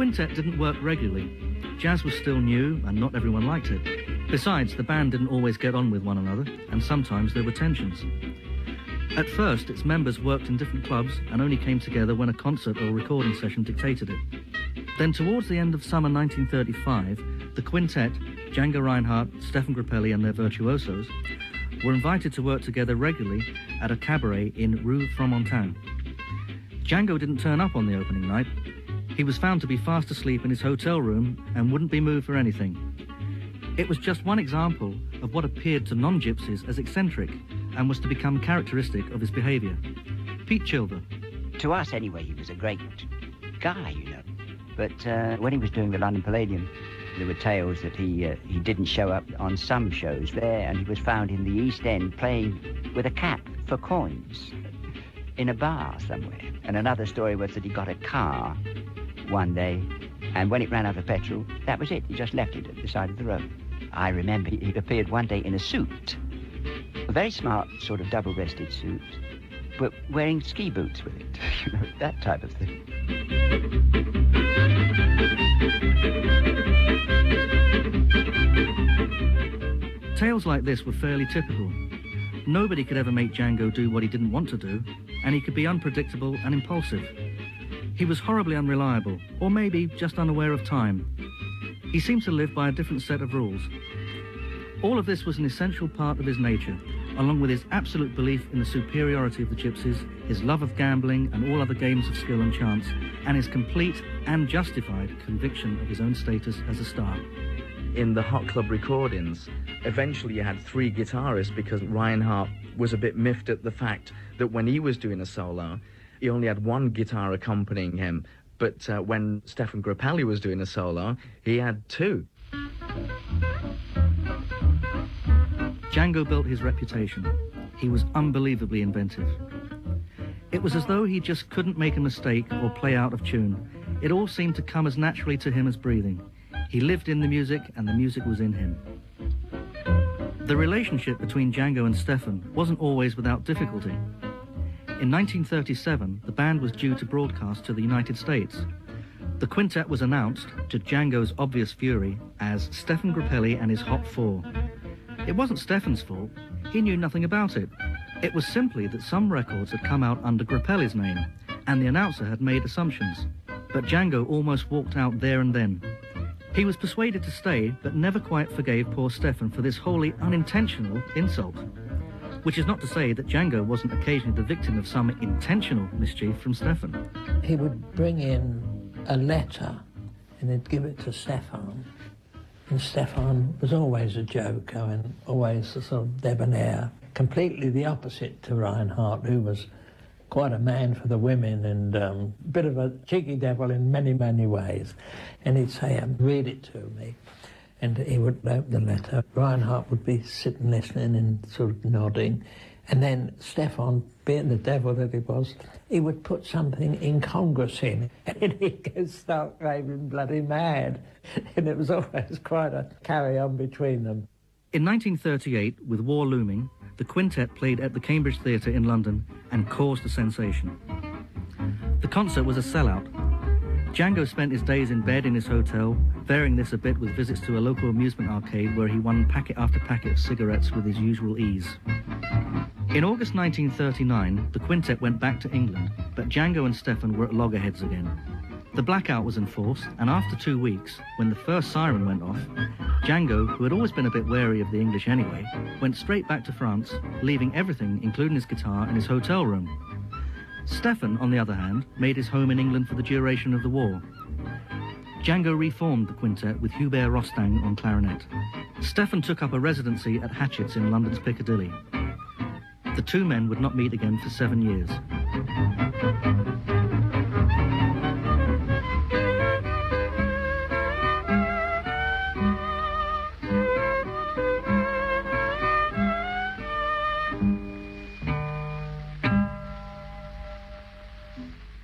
quintet didn't work regularly. Jazz was still new and not everyone liked it. Besides, the band didn't always get on with one another, and sometimes there were tensions. At first, its members worked in different clubs and only came together when a concert or recording session dictated it. Then towards the end of summer 1935, the quintet, Django Reinhardt, Stephane Grappelli and their virtuosos, were invited to work together regularly at a cabaret in Rue Fromentin. Django didn't turn up on the opening night. He was found to be fast asleep in his hotel room and wouldn't be moved for anything. It was just one example of what appeared to non-gypsies as eccentric and was to become characteristic of his behaviour. Pete Childer. To us, anyway, he was a great guy, you know. But when he was doing the London Palladium, there were tales that he didn't show up on some shows there, and he was found in the East End playing with a cap for coins in a bar somewhere. And another story was that he got a car one day, and when it ran out of petrol, that was it. He just left it at the side of the road. I remember he appeared one day in a suit, a very smart sort of double-breasted suit, but wearing ski boots with it, you know, that type of thing. Tales like this were fairly typical. Nobody could ever make Django do what he didn't want to do, and he could be unpredictable and impulsive. He was horribly unreliable, or maybe just unaware of time. He seemed to live by a different set of rules. All of this was an essential part of his nature, along with his absolute belief in the superiority of the gypsies, his love of gambling and all other games of skill and chance, and his complete and justified conviction of his own status as a star. In the Hot Club recordings, eventually you had 3 guitarists because Reinhardt was a bit miffed at the fact that when he was doing a solo, he only had 1 guitar accompanying him, but when Stephane Grappelli was doing a solo, he had 2. Django built his reputation. He was unbelievably inventive. It was as though he just couldn't make a mistake or play out of tune. It all seemed to come as naturally to him as breathing. He lived in the music, and the music was in him. The relationship between Django and Stephane wasn't always without difficulty. In 1937, the band was due to broadcast to the United States. The quintet was announced, to Django's obvious fury, as Stephane Grappelli and his Hot Four. It wasn't Stephane's fault. He knew nothing about it. It was simply that some records had come out under Grappelli's name, and the announcer had made assumptions. But Django almost walked out there and then. He was persuaded to stay, but never quite forgave poor Stephane for this wholly unintentional insult. Which is not to say that Django wasn't occasionally the victim of some intentional mischief from Stephane. He would bring in a letter and he'd give it to Stephane. And Stephane was always a joker and always a sort of debonair. Completely the opposite to Reinhardt, who was quite a man for the women and a bit of a cheeky devil in many, many ways. And he'd say, read it to me. And he would open the letter. Reinhardt would be sitting listening and sort of nodding. And then Stephane, being the devil that he was, he would put something incongruous in. And he'd go start raving bloody mad. And it was always quite a carry-on between them. In 1938, with war looming, the quintet played at the Cambridge Theatre in London and caused a sensation. The concert was a sellout. Django spent his days in bed in his hotel, varying this a bit with visits to a local amusement arcade where he won packet after packet of cigarettes with his usual ease. In August 1939, the quintet went back to England, but Django and Stephane were at loggerheads again. The blackout was in force, and after 2 weeks, when the first siren went off, Django, who had always been a bit wary of the English anyway, went straight back to France, leaving everything, including his guitar, in his hotel room. Stephane, on the other hand, made his home in England for the duration of the war. Django reformed the quintet with Hubert Rostang on clarinet. Stephane took up a residency at Hatchett's in London's Piccadilly. The 2 men would not meet again for 7 years.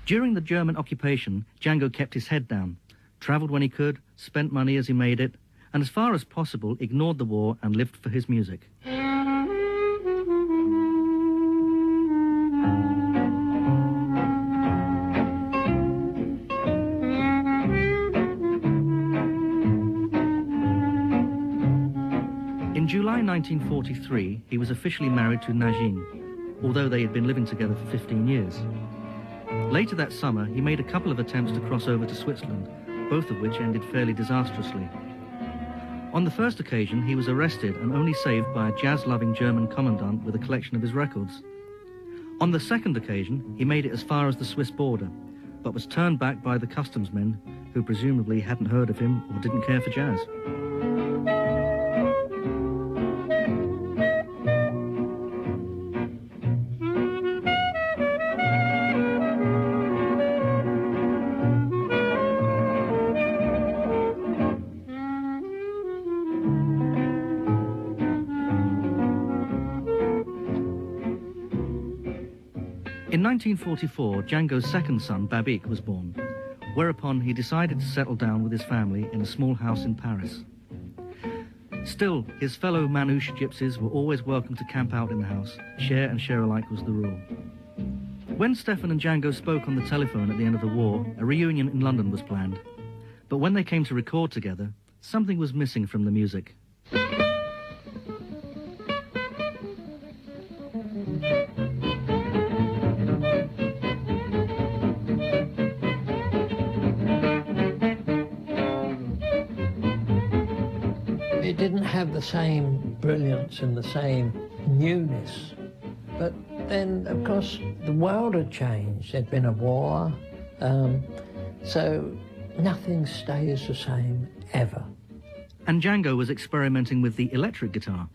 During the German occupation, Django kept his head down, travelled when he could, spent money as he made it, and as far as possible ignored the war and lived for his music. 1943, he was officially married to Najine, although they had been living together for 15 years. Later that summer, he made a couple of attempts to cross over to Switzerland, both of which ended fairly disastrously. On the first occasion, he was arrested and only saved by a jazz-loving German commandant with a collection of his records. On the second occasion, he made it as far as the Swiss border, but was turned back by the customs men, who presumably hadn't heard of him or didn't care for jazz. In 1944, Django's second son, Babik, was born, whereupon he decided to settle down with his family in a small house in Paris. Still, his fellow Manouche gypsies were always welcome to camp out in the house. Share and share alike was the rule. When Stephane and Django spoke on the telephone at the end of the war, a reunion in London was planned. But when they came to record together, something was missing from the music. It didn't have the same brilliance and the same newness. But then, of course, the world had changed. There'd been a war, so nothing stays the same, ever. And Django was experimenting with the electric guitar.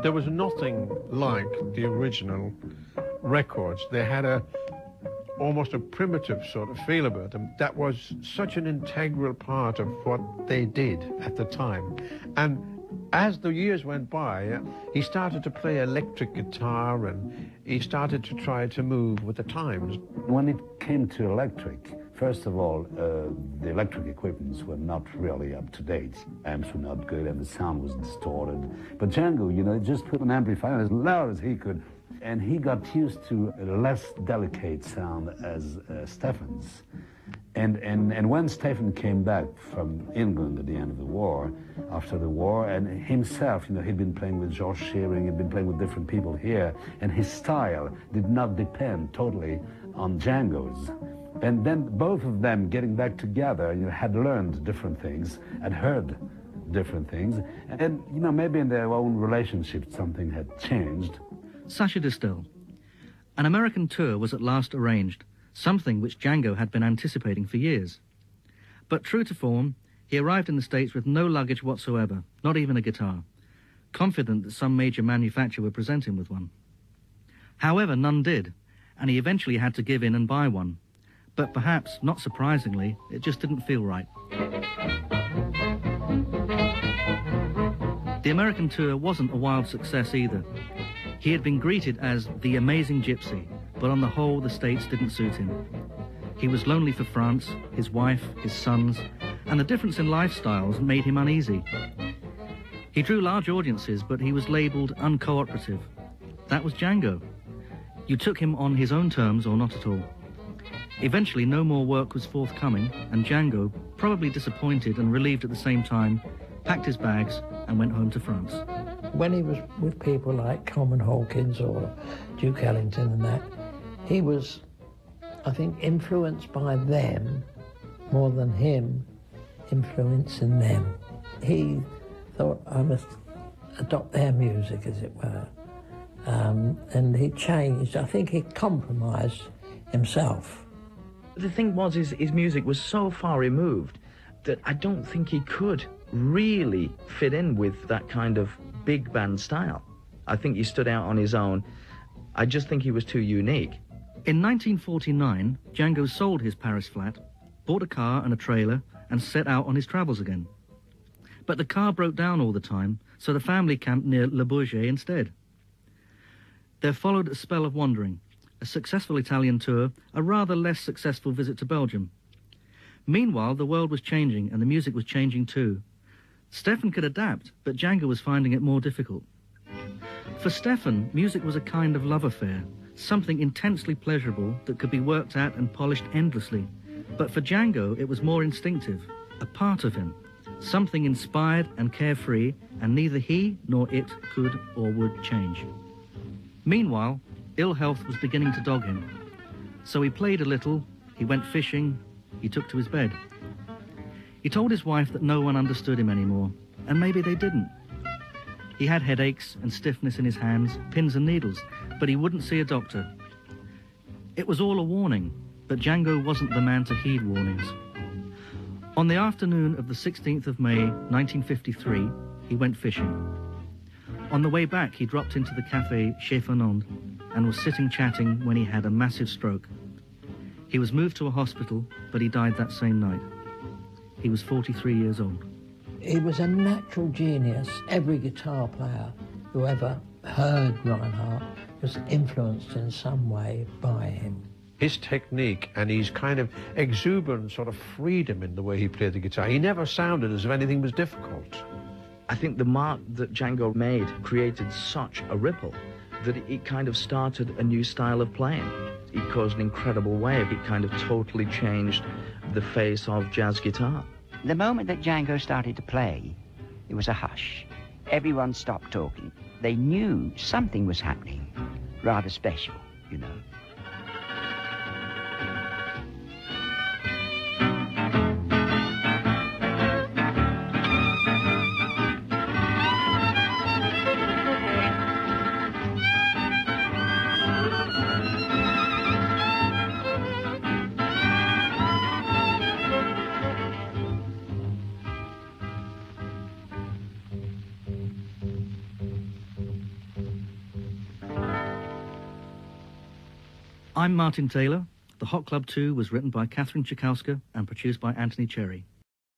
There was nothing like the original records. They had almost a primitive sort of feel about them. That was such an integral part of what they did at the time. And as the years went by, he started to play electric guitar and he started to try to move with the times. When it came to electric, first of all, the electric equipments were not really up to date. Amps were not good and the sound was distorted. But Django, you know, just put an amplifier as loud as he could. And he got used to a less delicate sound as Stephane's. And when Stephane came back from England at the end of the war, after the war, and himself, you know, he'd been playing with George Shearing, he'd been playing with different people here, and his style did not depend totally on Django's. And then both of them getting back together, you know, had learned different things, had heard different things, and, you know, maybe in their own relationship something had changed. Sacha Distel. An American tour was at last arranged, something which Django had been anticipating for years. But true to form, he arrived in the States with no luggage whatsoever, not even a guitar, confident that some major manufacturer would present him with one. However, none did, and he eventually had to give in and buy one. But perhaps, not surprisingly, it just didn't feel right. The American tour wasn't a wild success either. He had been greeted as the amazing gypsy, but on the whole, the States didn't suit him. He was lonely for France, his wife, his sons, and the difference in lifestyles made him uneasy. He drew large audiences, but he was labelled uncooperative. That was Django. You took him on his own terms or not at all. Eventually, no more work was forthcoming, and Django, probably disappointed and relieved at the same time, packed his bags and went home to France. When he was with people like Coleman Hawkins or Duke Ellington and that, he was, I think, influenced by them more than him influencing them. He thought, I must adopt their music, as it were. And he changed. I think he compromised himself. The thing was, his music was so far removed that I don't think he could really fit in with that kind of big band style. I think he stood out on his own. I just think he was too unique. In 1949, Django sold his Paris flat, bought a car and a trailer, and set out on his travels again. But the car broke down all the time, so the family camped near Le Bourget instead. There followed a spell of wandering, a successful Italian tour, a rather less successful visit to Belgium. Meanwhile, the world was changing, and the music was changing too. Stephane could adapt, but Django was finding it more difficult. For Stephane, music was a kind of love affair, something intensely pleasurable that could be worked at and polished endlessly. But for Django, it was more instinctive, a part of him, something inspired and carefree, and neither he nor it could or would change. Meanwhile, ill health was beginning to dog him. So he played a little, he went fishing, he took to his bed. He told his wife that no one understood him anymore, and maybe they didn't. He had headaches and stiffness in his hands, pins and needles, but he wouldn't see a doctor. It was all a warning, but Django wasn't the man to heed warnings. On the afternoon of the 16th of May, 1953, he went fishing. On the way back, he dropped into the cafe Chez Fernand and was sitting chatting when he had a massive stroke. He was moved to a hospital, but he died that same night. He was 43 years old. He was a natural genius. Every guitar player who ever heard Reinhardt was influenced in some way by him. His technique and his kind of exuberant sort of freedom in the way he played the guitar. He never sounded as if anything was difficult. I think the mark that Django made created such a ripple that it kind of started a new style of playing. It caused an incredible wave. It kind of totally changed the face of jazz guitar. The moment that Django started to play, it was a hush. Everyone stopped talking. They knew something was happening, rather special, you know. I'm Martin Taylor. The Hot Club 2 was written by Catherine Tchaikovsky and produced by Anthony Cherry.